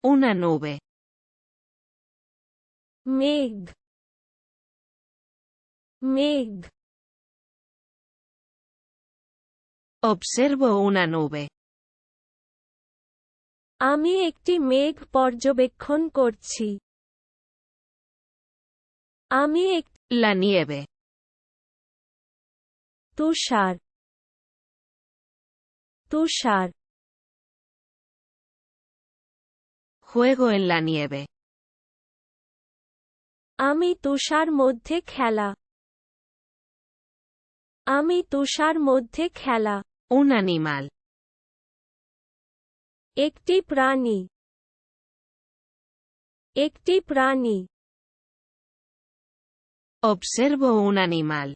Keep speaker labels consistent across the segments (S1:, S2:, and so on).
S1: Una nube.
S2: মেঘ, মেঘ।
S1: Observo una nube.
S2: আমি একটি মেঘ পর্যবেক্ষণ করছি। আমি
S1: La nieve.
S2: তুষার, তুষার।
S1: Juego en la nieve.
S2: আমি তুষার মধ্যে খেলা। আমি তুষার মধ্যে খেলা।
S1: Un animal.
S2: একটি প্রাণী, একটি প্রাণী।
S1: Observo un animal.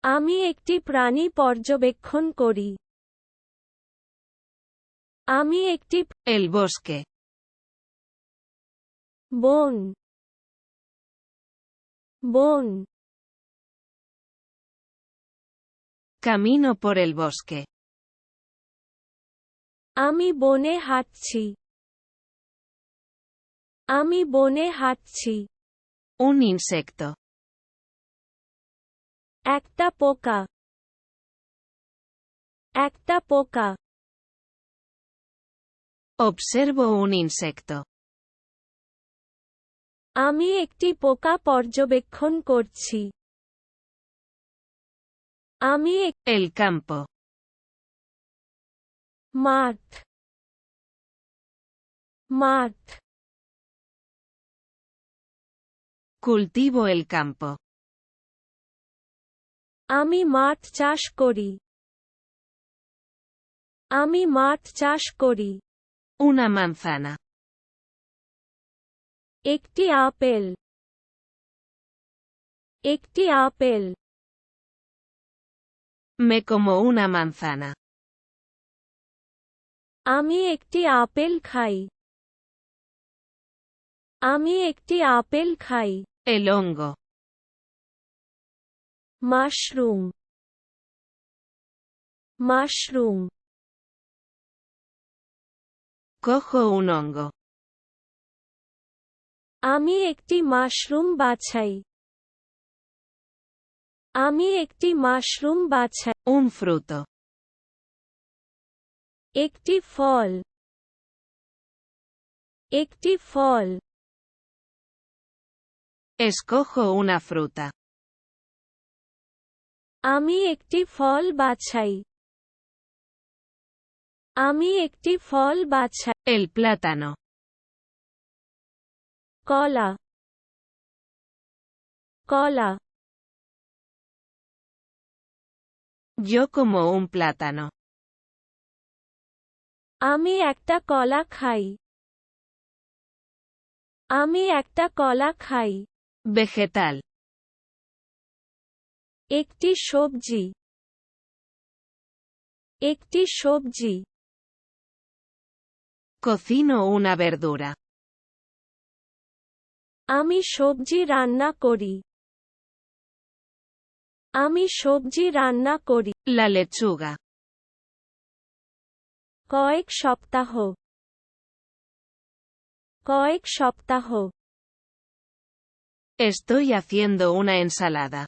S2: আমি একটি প্রাণী পর্যবেক্ষণ করি। আমি একটি
S1: El bosque.
S2: বন, বন।
S1: Camino por el bosque.
S2: আমি বনে হাঁটছি। আমি বনে হাঁটছি।
S1: Un insecto.
S2: একটা পোকা, একটা পোকা।
S1: Observo un insecto.
S2: আমি একটি পোকা পর্যবেক্ষণ করছি। আমি
S1: El campo.
S2: মাঠ, মাঠ।
S1: Cultivo el campo.
S2: আমি মাঠ চাষ করি। আমি মাঠ চাষ করি।
S1: Una manzana.
S2: একটি আপেল, একটি apple.
S1: Me como una manzana.
S2: আমি একটি আপেল খাই। আমি একটি আপেল খাই।
S1: El hongo.
S2: Mushroom, mushroom.
S1: Cojo un hongo.
S2: আমি একটি মাশরুম বাছাই। আমি একটি মাশরুম বাছাই।
S1: Un fruto.
S2: একটি ফল, একটি ফল।
S1: Escojo una fruta.
S2: আমি একটি ফল বাছাই। আমি একটি ফল বাছাই।
S1: El plátano.
S2: কলা, কলা।
S1: Yo como un plátano.
S2: আমি একটা কলা খাই। আমি একটা কলা খাই।
S1: Vegetal.
S2: একটি সবজি, একটি সবজি।
S1: Cocino una verdura.
S2: আমি সবজি রান্না করি। আমি সবজি রান্না করি।
S1: La lechuga.
S2: কয়েক সপ্তাহ, কয়েক সপ্তাহ।
S1: Estoy haciendo una ensalada.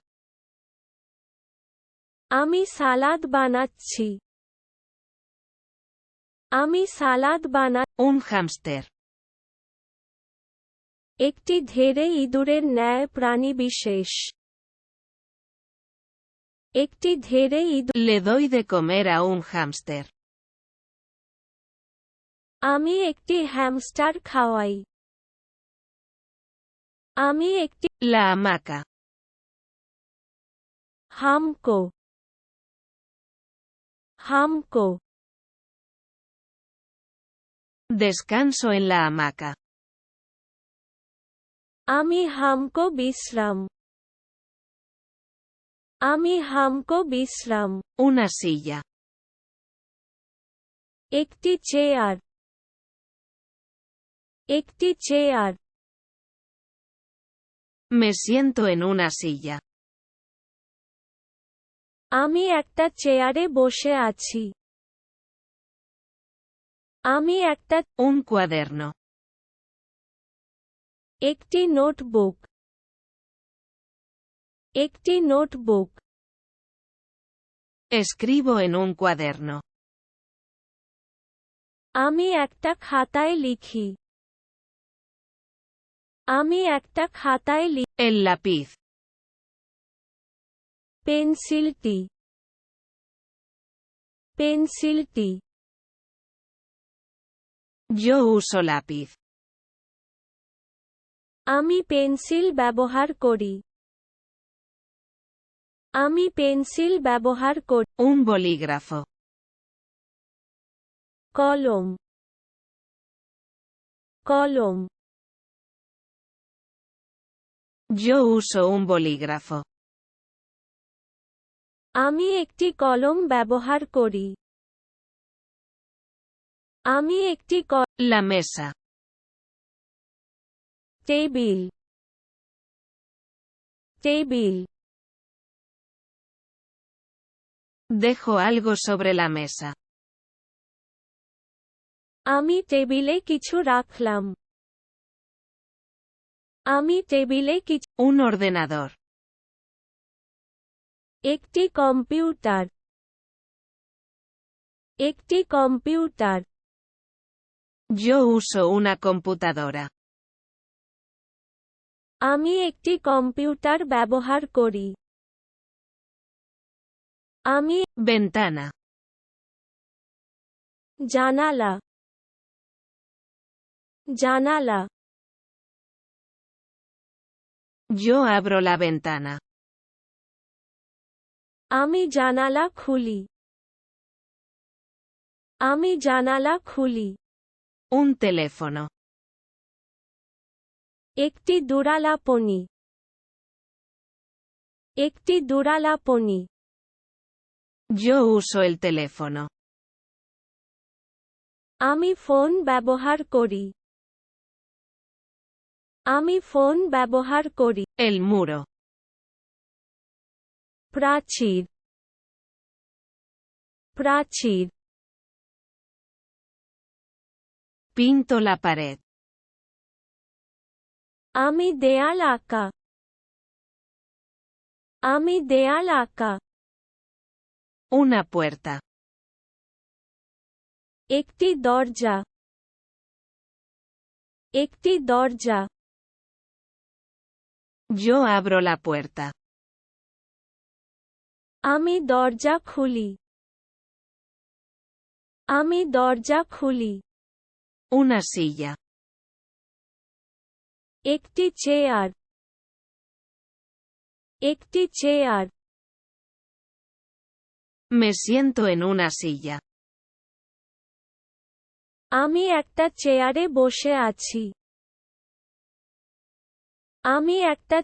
S2: আমি সালাদ বানাচ্ছি। আমি সালাদ
S1: Un hámster.
S2: একটি ধেড়ে ইঁদুরের ন্যায় প্রাণীবিশেষ। একটি ধেড়ে ইঁদুর।
S1: Le doy de comer a un hámster.
S2: আমি একটি হ্যামস্টার খাওয়াই। আমি একটি
S1: La hamaca.
S2: Hamko, Hamko.
S1: Descanso en la hamaca.
S2: আমি হামকো বিশ্রাম। আমি হামকো বিশ্রাম।
S1: Una silla.
S2: একটি চেয়ার, একটি chair.
S1: Me siento en una silla.
S2: আমি একটা চেয়ারে বসে আছি। আমি একটা
S1: Un cuaderno.
S2: একটি নোটবুক একটি notebook
S1: Escribo en un cuaderno.
S2: আমি একটা খাতায় লিখি আমি একটা খাতায় লিখি
S1: El lápiz.
S2: পেন্সিলটি পেন্সিলটি
S1: Yo uso lápiz.
S2: আমি পেন্সিল ব্যবহার করি আমি পেন্সিল ব্যবহার করি
S1: Un bolígrafo.
S2: কলম কলম
S1: Yo uso un bolígrafo.
S2: আমি একটি কলম ব্যবহার করি আমি একটি
S1: La mesa.
S2: Table table
S1: Dejo algo sobre la mesa.
S2: আমি টেবিলে কিছু রাখলাম আমি টেবিলে কিছু
S1: Un ordenador.
S2: একটি কম্পিউটার একটি computer
S1: Yo uso una computadora.
S2: আমি একটি কম্পিউটার ব্যবহার করি আমি
S1: Ventana.
S2: জানালা জানালা
S1: Yo abro la ventana.
S2: আমি জানালা খুলি আমি জানালা খুলি
S1: Un teléfono.
S2: একটি দূরালাপনী একটি দূরালাপনী
S1: Yo uso el teléfono.
S2: আমি ফোন ব্যবহার করি আমি ফোন ব্যবহার করি
S1: El muro.
S2: প্রাচীর প্রাচীর
S1: Pinto la pared.
S2: আমি দেয়াল আঁকা আমি দেয়াল আঁকা
S1: Una puerta.
S2: একটি দরজা একটি দরজা
S1: Yo abro la puerta.
S2: আমি দরজা খুলি আমি দরজা খুলি
S1: Una silla.
S2: একটি চেয়ার একটি chair
S1: Me siento en una silla.
S2: আমি একটা চেয়ারে বসে আছি আমি একটা